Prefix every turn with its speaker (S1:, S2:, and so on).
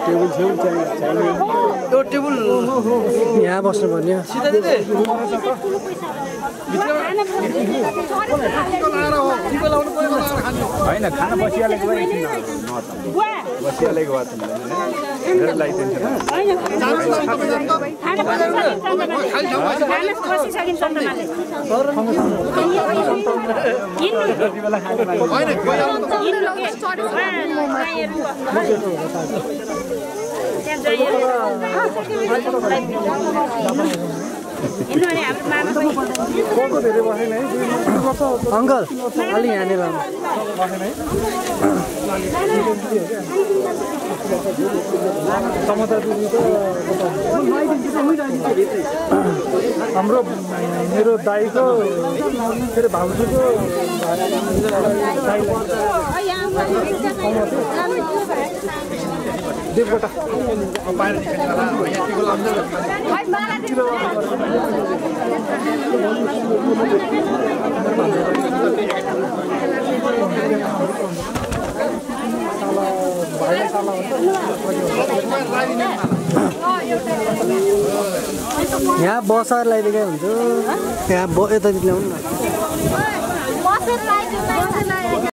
S1: table छेउ चाहिने
S2: यो टेबल
S3: यहाँ बस्नु पर्ने
S2: सिधा दिदी
S1: हैन खाना बसिहालेको भए एकछिन बसिहालेको भए धेरै लाइदिन्छ
S3: अंकल अलि यहाँनिर
S4: हाम्रो मेरो दाइको के अरे भाउजूको देवकोटा
S3: यहाँ बसर लगाइदिएकै हुन्छ यहाँ यता ल्याउनु न